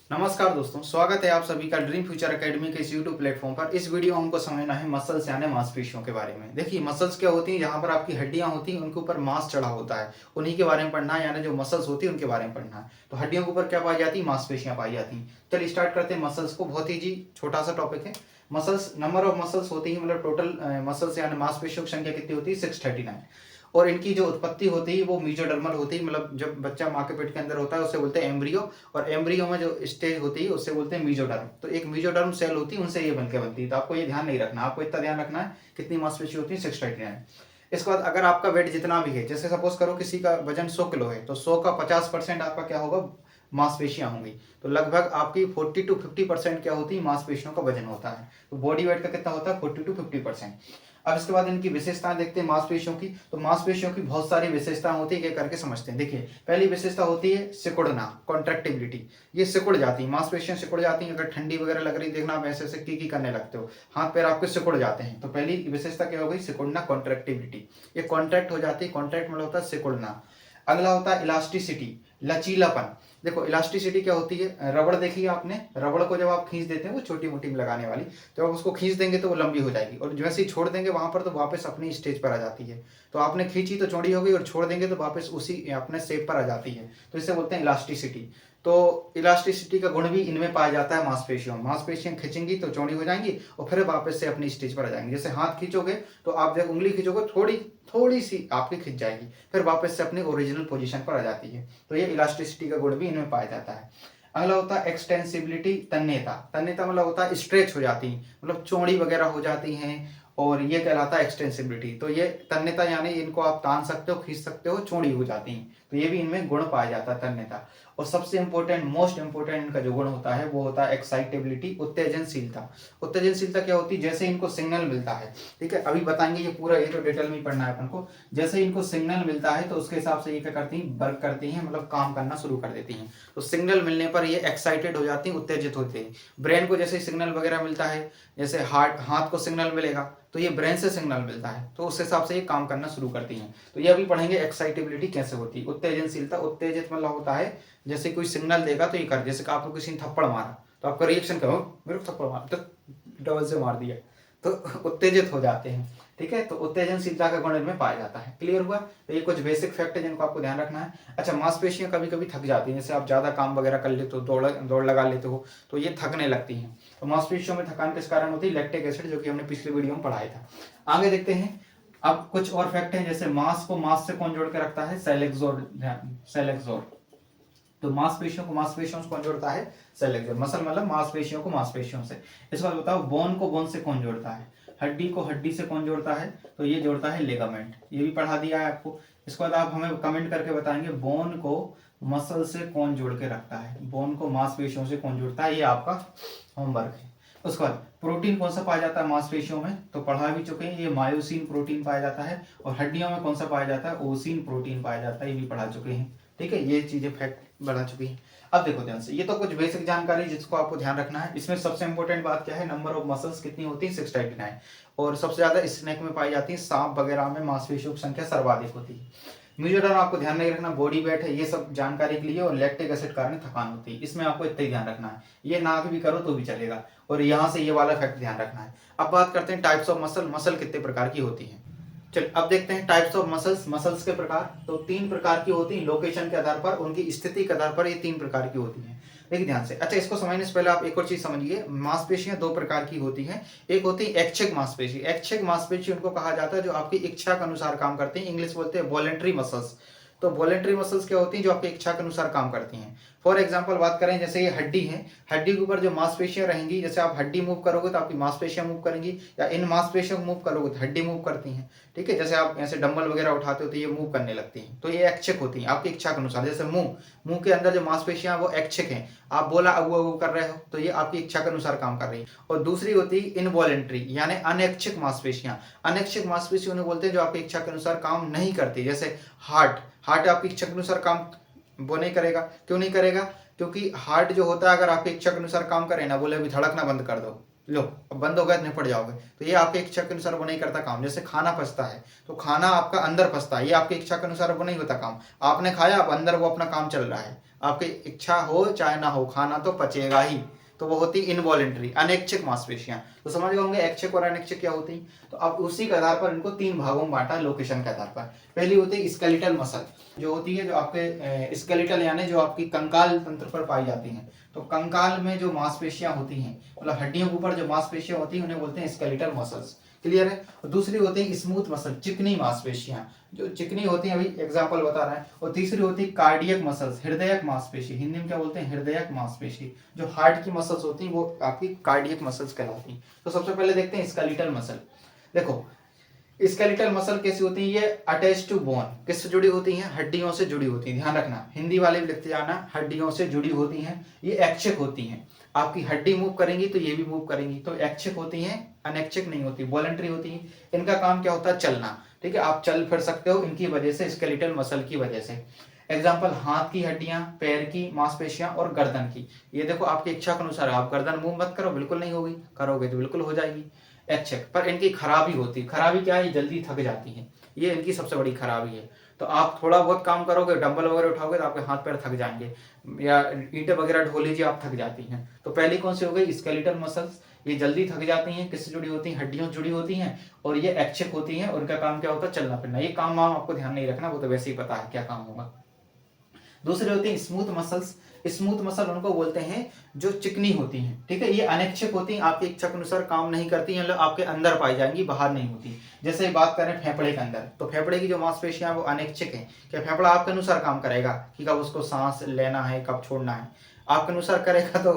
नमस्कार दोस्तों, स्वागत है आप सभी का ड्रीम फ्यूचर एकेडमी के इस यूट्यूब प्लेटफॉर्म पर। इस वीडियो में हमको समझना है मसल्स यानी मांसपेशियों के बारे में। देखिए मसल्स क्या होती हैं, जहाँ पर आपकी हड्डियां होती हैं उनके ऊपर मांस चढ़ा होता है, उन्हीं के बारे में पढ़ना है, यानी जो मसल्स होती है उनके बारे में पढ़ना है। तो हड्डियों के ऊपर क्या पाई जाती है, मांसपेशियां पाई जाती हैं। चलिए स्टार्ट करते हैं मसल्स को। बहुत ही जी छोटा सा टॉपिक है। मसल्स, नंबर ऑफ मसल्स होती है, मतलब टोटल मसल्स यानी मांसपेशियों की संख्या कितनी होती है, 639। और इनकी जो उत्पत्ति होती है वो मीजोडर्मल होती है, मतलब जब बच्चा माँ के पेट के अंदर होता है उसे बोलते हैं एम्ब्रियो, और एम्ब्रियो में जो स्टेज होती है उससे बोलते हैं मीजोडर्म। तो एक मीजोडर्म सेल होती है, उनसे ये बनके बनती है। तो आपको ये ध्यान नहीं रखना, आपको इतना ध्यान रखना है कितनी मांसपेशी होती है, 639। इसके बाद अगर आपका वेट जितना भी है, जैसे सपोज करो किसी का वजन 100 किलो है, तो 100 का 50% आपका क्या होगा, मांसपेशियां होंगी। तो लगभग आपकी 40 to 50% क्या होती है, मांसपेशियों का वजन होता है। तो बॉडी वेट का कितना होता है, 40 to 50%। अब इसके बाद इनकी विशेषताएं देखते हैं मांसपेशियों की। तो मांसपेशियों की बहुत सारी विशेषताएं होती है, एक करके समझते हैं। देखिए पहली विशेषता होती है सिकुड़ना, कॉन्ट्रैक्टिबिलिटी। ये सिकुड़ जाती है, मांसपेशियां सिकुड़ जाती हैं। अगर ठंडी वगैरह लग रही, देखना आप ऐसे ऐसे की करने लगते हो, हाथ पैर आपके सिकुड़ जाते हैं। तो पहली विशेषता क्या हो गई, सिकुड़ना, कॉन्ट्रैक्टिबिलिटी। ये कॉन्ट्रैक्ट हो जाती है, कॉन्ट्रैक्ट मतलब होता है सिकुड़ना। अगला होता है इलास्टिसिटी, लचीलापन। देखो इलास्टिसिटी क्या होती है, रबड़ देखी है आपने, रबड़ को जब आप खींच देते हैं वो छोटी मोटी में लगाने वाली, जब आप उसको खींच देंगे तो वो लंबी हो जाएगी, और जैसे ही छोड़ देंगे वहां पर तो वापस अपनी स्टेज पर आ जाती है। तो आपने खींची तो चौड़ी हो गई, और छोड़ देंगे तो वापस उसी अपने शेप पर आ जाती है। तो इसे बोलते हैं इलास्टिसिटी। तो इलास्टिसिटी का गुण भी इनमें पाया जाता है मांसपेशियों। मांसपेशियां खींचेंगी तो चौड़ी हो जाएंगी और फिर वापस से अपनी स्टेज पर आ जाएंगी। जैसे हाथ खींचोगे तो आप जब उंगली खींचोगे थोड़ी थोड़ी सी आपकी खिंच जाएगी, फिर वापस से अपनी ओरिजिनल पोजीशन पर आ जाती है। तो ये इलास्टिसिटी का गुण भी इनमें पाया जाता है। अगला होता है एक्सटेंसिबिलिटी, तन्यता। तन्यता मतलब होता है स्ट्रेच हो जाती है, मतलब चौड़ी वगैरह हो जाती हैं, और ये कहलाता है एक्सटेंसिबिलिटी। तो ये तन्यता यानी इनको आप तान सकते हो, खींच सकते हो, चौड़ी हो जाती हैं। तो ये भी इनमें गुण पाया जाता है, तन्यता। और सबसे इंपॉर्टेंट, मोस्ट इंपॉर्टेंट इनका जो गुण होता है वो होता है एक्साइटेबिलिटी, उत्तेजनशीलता। उत्तेजनशीलता क्या होती है, जैसे इनको सिग्नल मिलता है, ठीक है, अभी बताएंगे ये पूरा, ये तो डिटेल में पढ़ना है अपन को। जैसे इनको सिग्नल मिलता है तो उसके हिसाब से ये क्या करती हैं, वर्क करती हैं, मतलब काम करना शुरू कर देती हैं। तो सिग्नल मिलने पर ये एक्साइटेड हो जाती हैं, उत्तेजित होते हैं। ब्रेन को जैसे सिग्नल वगैरह मिलता है, जैसे हाथ को सिग्नल मिलेगा तो ये ब्रेन से सिग्नल मिलता है, तो उस हिसाब से ये काम करना शुरू करती हैं। तो ये अभी पढ़ेंगे एक्साइटेबिलिटी कैसे होती है। उत्तेजनशीलता, उत्तेजित मतलब होता है जैसे कोई सिग्नल देगा तो ये कर, जैसे कि आपको किसी ने थप्पड़ मारा तो आपका रिएक्शन करो, मेरे को थप्पड़ मारा तो डबल से मार दिया, तो उत्तेजित हो जाते हैं। ठीक है, तो उत्तेजनशीलता का गुण इनमें पाया जाता है। क्लियर हुआ। तो ये कुछ बेसिक फैक्ट है जिनको आपको ध्यान रखना है। अच्छा, मांसपेशियां कभी कभी थक जाती हैं, जैसे आप ज्यादा काम वगैरह कर लेते हो, दौड़ लगा लेते हो, तो ये थकने लगती हैं। तो मांसपेशियों में थकान किस कारण होती है, लैक्टिक एसिड, जो कि हमने पिछले वीडियो में पढ़ाया था। आगे देखते हैं। अब कुछ और फैक्ट हैं, जैसे मांस को मांस से कौन जोड़ के रखता है, सेल एक्सोर। तो मांसपेशियों को मांसपेशियों से कौन जोड़ता है, सेल एक्सोर। मसल मतलब मांसपेशियों को मांसपेशियों से। इस बात बताओ, बोन को बोन से कौन जोड़ता है, हड्डी को हड्डी से कौन जोड़ता है, तो ये जोड़ता है लिगामेंट। ये भी पढ़ा दिया है आपको। इसके बाद आप हमें कमेंट करके बताएंगे बोन को मसल से कौन जोड़ के रखता है, बोन को मांसपेशियों से कौन जोड़ता है, ये आपका होमवर्क है। उसके बाद प्रोटीन कौन सा पाया जाता है मांसपेशियों में, तो पढ़ा भी चुके हैं, ये मायोसिन प्रोटीन पाया जाता है। और हड्डियों में कौन सा पाया जाता है, ओसिन प्रोटीन पाया जाता है, ये भी पढ़ा चुके हैं। ठीक है, ये चीजें फैक्ट बढ़ा चुकी है। अब देखो ध्यान से, ये तो कुछ बेसिक जानकारी जिसको आपको ध्यान रखना है। इसमें सबसे इंपॉर्टेंट बात क्या है, नंबर ऑफ मसल्स कितनी होती है, 639। और सबसे ज्यादा स्नेक में पाई जाती है, सांप वगैरह में मांसपेशियों की संख्या सर्वाधिक होती है। म्यूजिडर्म आपको ध्यान नहीं रखना, बॉडी वेट है, ये सब जानकारी के लिए। और लैक्टिक एसिड कारण थकान होती है, इसमें आपको इतना ही ध्यान रखना है। ये ना भी करो तो भी चलेगा। और यहाँ से ये वाला फैक्ट ध्यान रखना है। अब बात करते हैं टाइप्स ऑफ मसल, मसल कितने प्रकार की होती है। चलिए अब देखते हैं टाइप्स ऑफ मसल्स, मसल्स के प्रकार। तो 3 प्रकार की होती हैं, लोकेशन के आधार पर, उनकी स्थिति के आधार पर ये 3 प्रकार की होती हैं। देखिए ध्यान से। अच्छा, इसको समझने से पहले आप एक और चीज समझिए, मांसपेशियां 2 प्रकार की होती हैं। एक होती है ऐच्छिक मांसपेशी। ऐच्छिक मांसपेशी उनको कहा जाता है जो आपकी इच्छा के अनुसार काम करती हैं, इंग्लिश बोलते हैं वॉलेंट्री मसल्स। तो वॉलेंट्री मसल्स क्या होती हैं, जो आपकी इच्छा के अनुसार काम करती हैं। फॉर एग्जाम्पल बात करें, जैसे ये हड्डी है, हड्डी के ऊपर जो मांसपेशियां रहेंगी, जैसे आप हड्डी मूव करोगे तो आपकी मांसपेशियां मूव करेंगी, या इन मांसपेशियों को मूव करोगे तो हड्डी मूव करती हैं। ठीक है, जैसे आप ऐसे डंबल वगैरह उठाते हो तो ये मूव करने लगती हैं। तो ये ऐच्छिक होती हैं आपकी इच्छा के अनुसार। जैसे मुंह, मुंह के अंदर जो मांसपेशियां वो ऐच्छिक हैं, आप बोला अगू अगू कर रहे हो तो ये आपकी इच्छा के अनुसार काम कर रही है। और दूसरी होती है इनवॉलेंट्री, यानी अनैच्छिक मांसपेशियां। अनैच्छिक मांसपेशी उन्हें बोलते हैं जो आपकी इच्छा के अनुसार काम नहीं करती। जैसे हार्ट, हार्ट आपकी इच्छा के अनुसार काम वो नहीं करेगा। क्यों नहीं करेगा, क्योंकि हार्ट जो होता है अगर आपकी इच्छा के अनुसार काम करे ना, बोले अभी धड़कना बंद कर दो, लो अब बंद हो गया, निपट जाओगे। तो ये आपकी इच्छा के अनुसार वो नहीं करता काम। जैसे खाना पचता है तो खाना आपका अंदर पचता है, ये आपकी इच्छा के अनुसार वो नहीं होता काम। आपने खाया, अब अंदर वो अपना काम चल रहा है, आपकी इच्छा हो चाहे ना हो खाना तो पचेगा ही। तो वो होती इनवॉलेंट्री, अनैच्छिक मांसपेशियां। तो समझ गए होंगे ऐच्छिक और अनैच्छिक क्या होती। तो अब उसी के आधार पर इनको 3 भागों में बांटा लोकेशन के आधार पर। पहली होती है स्केलेटल मसल, जो होती है जो आपके स्केलेटल यानी जो आपकी कंकाल तंत्र पर पाई जाती हैं। तो कंकाल में जो मांसपेशियां होती हैं, मतलब हड्डियों के ऊपर जो मांसपेशियां होती हैं, उन्हें बोलते हैं स्केलेटल मसल्स। क्लियर है। और दूसरी होती है स्मूथ मसल, चिकनी मांसपेशियां, जो चिकनी होती हैं, अभी एग्जांपल बता रहे हैं। और तीसरी होती है कार्डियक मसल्स, हृदयक मांसपेशी, हिंदी में क्या बोलते हैं, हृदयक मांसपेशी। जो हार्ट की मसल्स होती हैं वो आपकी कार्डियक मसल्स कहलाती हैं। तो सबसे पहले देखते हैं स्केलेटल मसल। देखो स्केलेटल मसल कैसी होती है, ये अटैच टू बोन, किससे जुड़ी होती हैं, हड्डियों से जुड़ी होती हैं। ध्यान रखना, हिंदी वाले भी लिखते जाना, हड्डियों से जुड़ी होती हैं। ये ऐच्छिक होती हैं, आपकी हड्डी मूव करेंगी तो ये भी मूव करेंगी, तो ऐच्छिक होती हैं, अनैच्छिक नहीं होती, वॉलंटरी होती हैं। इनका काम क्या होता है, चलना। ठीक है, आप चल फिर सकते हो इनकी वजह से, स्केलेटल मसल की वजह से। एग्जाम्पल, हाथ की हड्डियां, पैर की मांसपेशियां और गर्दन की। ये देखो आपकी इच्छा के अनुसार, आप गर्दन मूव मत करो, बिल्कुल नहीं होगी, करोगे तो बिल्कुल हो जाएगी। ऐच्छिक, पर इनकी खराबी होती है। खराबी क्या है, जल्दी थक जाती है, ये इनकी सबसे बड़ी खराबी है। तो आप थोड़ा बहुत काम करोगे, डंबल वगैरह उठाओगे तो आपके हाथ पैर थक जाएंगे, या ईंटें वगैरह ढो लीजिए, आप थक जाती हैं। तो पहली कौन सी हो गई, स्केलेटल मसल्स। ये जल्दी थक जाती हैं, किससे जुड़ी होती हैं, हड्डियों से जुड़ी होती हैं, और ये ऐच्छिक होती हैं। उनका काम क्या होता है, चलना फिरना। ये काम वाम आपको ध्यान नहीं रखना, वो तो वैसे ही पता है क्या काम होगा। दूसरे होते हैं स्मूथ मसल्स। स्मूथ मसल उनको बोलते हैं जो चिकनी होती हैं। ठीक है, ये अनैच्छिक होती हैं, आपकी इच्छा के अनुसार काम नहीं करती हैं, मतलब आपके अंदर पाई जाएंगी, बाहर नहीं होती। जैसे बात करें फेफड़े के अंदर, तो फेफड़े की जो मांसपेशियां वो अनैच्छिक है। क्या फेफड़ा आपके अनुसार काम करेगा कि कब उसको सांस लेना है, कब छोड़ना है, आपके अनुसार करेगा तो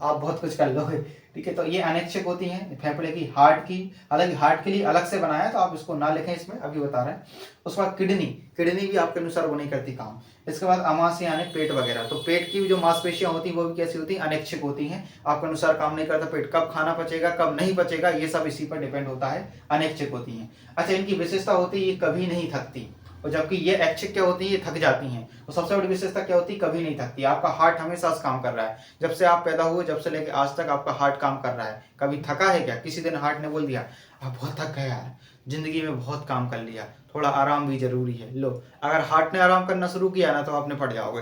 आप बहुत कुछ कर लोगे। ठीक है, तो ये अनैच्छिक होती हैं फेफड़े की। हार्ट की, हालांकि हार्ट के लिए अलग से बनाया है तो आप इसको ना लिखें, इसमें अभी बता रहे हैं। उसके बाद किडनी, किडनी भी आपके अनुसार वो नहीं करती काम। इसके बाद अमाशय यानी पेट वगैरह, तो पेट की जो मांसपेशियां होती हैं वो भी कैसी होती हैं, अनैच्छिक होती हैं, आपके अनुसार काम नहीं करता। पेट कब खाना पचेगा कब नहीं पचेगा ये सब इसी पर डिपेंड होता है, अनैच्छिक होती हैं। अच्छा, इनकी विशेषता होती है ये कभी नहीं थकती, और जबकि ये ऐच्छिक क्या होती है, ये थक जाती हैं। तो सबसे बड़ी विशेषता क्या होती है, कभी नहीं थकती। आपका हार्ट हमेशा काम कर रहा है, जब से आप पैदा हुए जब से लेकर आज तक आपका हार्ट काम कर रहा है। कभी थका है क्या, किसी दिन हार्ट ने बोल दिया आप बहुत थक गए यार, जिंदगी में बहुत काम कर लिया, थोड़ा आराम भी जरूरी है। लो, अगर हार्ट ने आराम करना शुरू किया ना तो आप निपट जाओगे।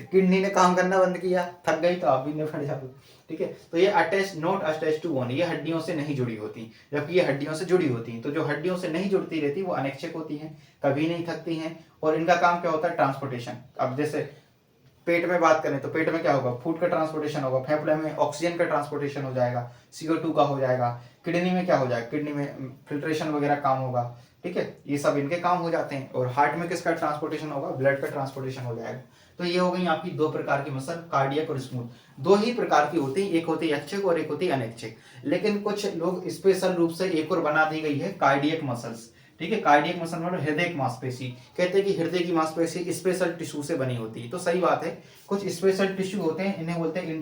किडनी ने काम करना बंद किया, थक गई, तो आप भी निपट जाओगे। ठीक है, तो ये attach, not attach to bone, ये हड्डियों से नहीं जुड़ी होती, जबकि ये हड्डियों से जुड़ी होती हैं। तो जो हड्डियों से नहीं जुड़ती रहती वो अनैच्छिक होती हैं, कभी नहीं थकती हैं। और इनका काम क्या होता है, ट्रांसपोर्टेशन। अब जैसे पेट में बात करें तो पेट में क्या होगा, फूड का ट्रांसपोर्टेशन होगा, फेफड़े में ऑक्सीजन का ट्रांसपोर्टेशन हो जाएगा, CO2 का हो जाएगा। किडनी में क्या हो जाएगा, किडनी में फिल्ट्रेशन वगैरह काम होगा। ठीक है, ये सब इनके काम हो जाते हैं। और हार्ट में किसका ट्रांसपोर्टेशन होगा, ब्लड का ट्रांसपोर्टेशन हो जाएगा। तो ये हो गई आपकी 2 प्रकार की मसल, कार्डियक और स्मूथ। 2 ही प्रकार की होती है, एक होती है ऐच्छिक और एक होती है अनैच्छिक। लेकिन कुछ लोग स्पेशल रूप से एक और बना दी गई है, कार्डियक मसल्स। ठीक है, कार्डियक मसल मतलब हृदय मांसपेशी। कहते हैं कि हृदय की मांसपेशी स्पेशल टिश्यू से बनी होती है, तो सही बात है। कुछ स्पेशल टिश्यू होते हैं, इन्हें बोलते हैं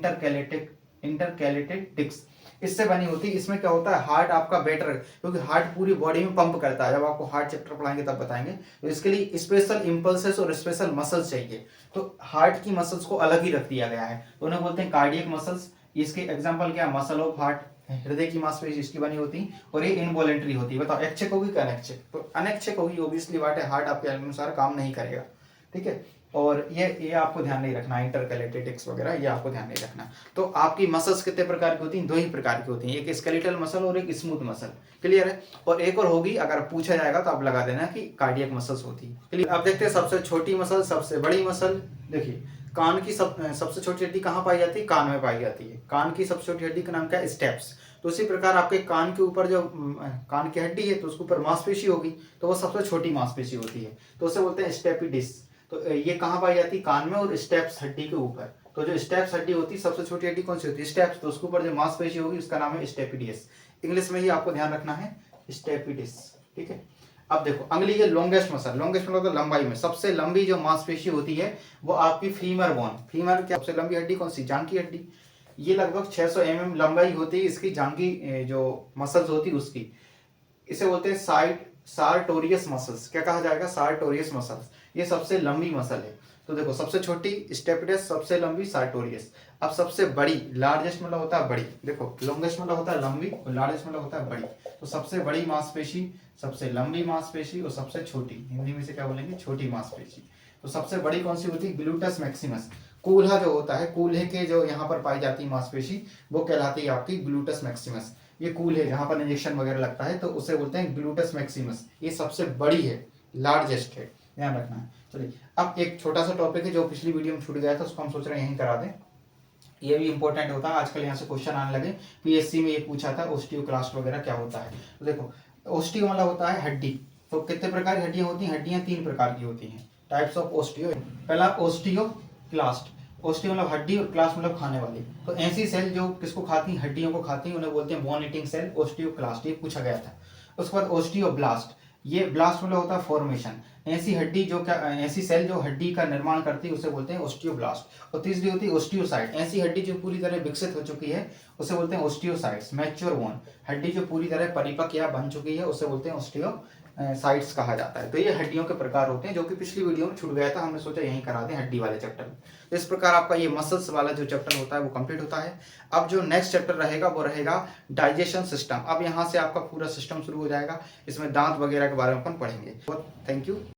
इंटरकैलेटेड डिस्क, इससे बनी होती है। इसमें क्या होता है, हार्ट आपका बेटर, क्योंकि हार्ट पूरी बॉडी में पंप करता है, जब आपको हार्ट चैप्टर पढ़ाएंगे तब बताएंगे। तो इसके लिए स्पेशल इंपल्सेस और स्पेशल मसल्स चाहिए, तो हार्ट की मसल्स को अलग ही रख दिया गया है, तो उन्हें बोलते हैं कार्डियक मसल्स। इसके एग्जाम्पल क्या, मसल ऑफ हार्ट, हृदय की मांसपेशी इसकी बनी होती, और ये इनवॉलेंट्री होती है। बताओ ऐच्छिक होगी कि अनैच्छिक, तो अनैच्छिक होगी, ऑब्वियसली बात है, हार्ट आपके अनुसार काम नहीं करेगा। ठीक है, और ये आपको ध्यान नहीं रखना, इंटरकैलेटेटिक्स वगैरह ये आपको ध्यान नहीं रखना। तो आपकी मसल्स कितने प्रकार की होती हैं, 2 ही प्रकार की होती हैं, एक स्केलेटल मसल और एक स्मूथ मसल। क्लियर है। और एक और होगी, अगर पूछा जाएगा तो आप लगा देना कि कार्डियक मसल्स होती है। क्लियर। अब देखते हैं सबसे छोटी मसल, सबसे बड़ी मसल। देखिए, कान की सबसे छोटी हड्डी कहाँ पाई जाती है, कान में पाई जाती है। कान की सबसे छोटी हड्डी का नाम क्या है, स्टेप्स। तो उसी प्रकार आपके कान के ऊपर जो कान की हड्डी है तो उसके ऊपर मांसपेशी होगी, तो वो सबसे छोटी मांसपेशी होती है, तो उसे बोलते हैं स्टेपिडिस। तो ये कहाँ पाई जाती है, कान में और स्टेप्स हड्डी के ऊपर। तो जो स्टेप्स हड्डी होती है, सबसे छोटी हड्डी कौन सी होती है, स्टेप्स, तो उसके ऊपर जो मांसपेशी होगी उसका नाम है स्टेपिडियस। इंग्लिश में ही आपको ध्यान रखना है, स्टेपिडिस। ठीक है। अब देखो अगली है लॉन्गेस्ट मसल। लॉन्गेस्ट मतलब लंबाई में सबसे लंबी जो मांसपेशी होती है वो आपकी फीमर बोन। फीमर क्या सबसे लंबी हड्डी कौन सी, जांघ की हड्डी। ये लगभग 600 mm लंबाई होती है इसकी, जांघ की जो मसल्स होती है उसकी। इसे बोलते हैं सार्टोरियस मसल्स। क्या कहा जाएगा, सार्टोरियस मसल्स। ये सबसे लंबी मसल है। तो देखो सबसे छोटी स्टेपिडस, सबसे लंबी सार्टोरियस। अब सबसे बड़ी, लार्जेस्ट मतलब होता है बड़ी, देखो लॉन्गेस्ट मतलब होता है लंबी और लार्जेस्ट मतलब होता है बड़ी। तो सबसे बड़ी मांसपेशी, सबसे लंबी मांसपेशी और सबसे छोटी, हिंदी में से क्या बोलेंगे, छोटी मांसपेशी। तो सबसे बड़ी कौन सी होती है, ग्लूटस मैक्सिमस। कूल्हा जो होता है, कूल्हे के जो यहाँ पर पाई जाती है मांसपेशी, वो कहलाती है आपकी ग्लूटस मैक्सिमस। ये कूल्हे जहाँ पर इंजेक्शन वगैरह लगता है तो उसे बोलते हैं ग्लूटस मैक्सिमस। ये सबसे बड़ी है, लार्जेस्ट है, ध्यान रखना है। चलिए अब एक छोटा सा टॉपिक है जो पिछली वीडियो में छूट गया था, उसको हम सोच रहे हैं यहीं करा दें। ये भी इंपॉर्टेंट होता है, आजकल यहाँ से क्वेश्चन आने लगे, पीएससी में ये पूछा था ओस्टियोक्लास्ट वगैरह क्या होता है। तो देखो ओस्टियो मतलब होता है हड्डी। तो कितने प्रकार की हड्डियां होती हैं, हड्डियां 3 प्रकार की होती हैं, टाइप्स ऑफ ओस्टियो। पहला ओस्टियोक्लास्ट, ओस्टियो मतलब हड्डी और क्लास्ट मतलब खाने वाली। तो ऐसी सेल जो किसको खाती हैं, हड्डियों को खाती हैं, उन्हें बोलते हैं बोन ईटिंग सेल, ओस्टियोक्लास्ट, ये पूछा गया था। उसके बाद ओस्टियोब्लास्ट, ये ब्लास्ट मतलब होता है फॉर्मेशन, ऐसी हड्डी जो क्या, ऐसी सेल जो हड्डी का निर्माण करती है उसे बोलते हैं ओस्टियोब्लास्ट। और तीसरी होती है ओस्टियोसाइट, ऐसी हड्डी जो पूरी तरह विकसित हो चुकी है उसे बोलते हैं ओस्टियोसाइट्स। मैच्योर बोन, हड्डी जो पूरी तरह परिपक्व या बन चुकी है उसे बोलते हैं ओस्टियोसाइट्स कहा जाता है। तो ये हड्डियों के प्रकार होते हैं, जो कि पिछली वीडियो में छूट गया था, हमने सोचा यहीं करा दें हड्डी वाले चैप्टर में। तो इस प्रकार आपका ये मसल्स वाला जो चैप्टर होता है वो कंप्लीट होता है। अब जो नेक्स्ट चैप्टर रहेगा वो रहेगा डाइजेशन सिस्टम। अब यहाँ से आपका पूरा सिस्टम शुरू हो जाएगा, इसमें दांत वगैरह के बारे में अपन पढ़ेंगे। Thank you.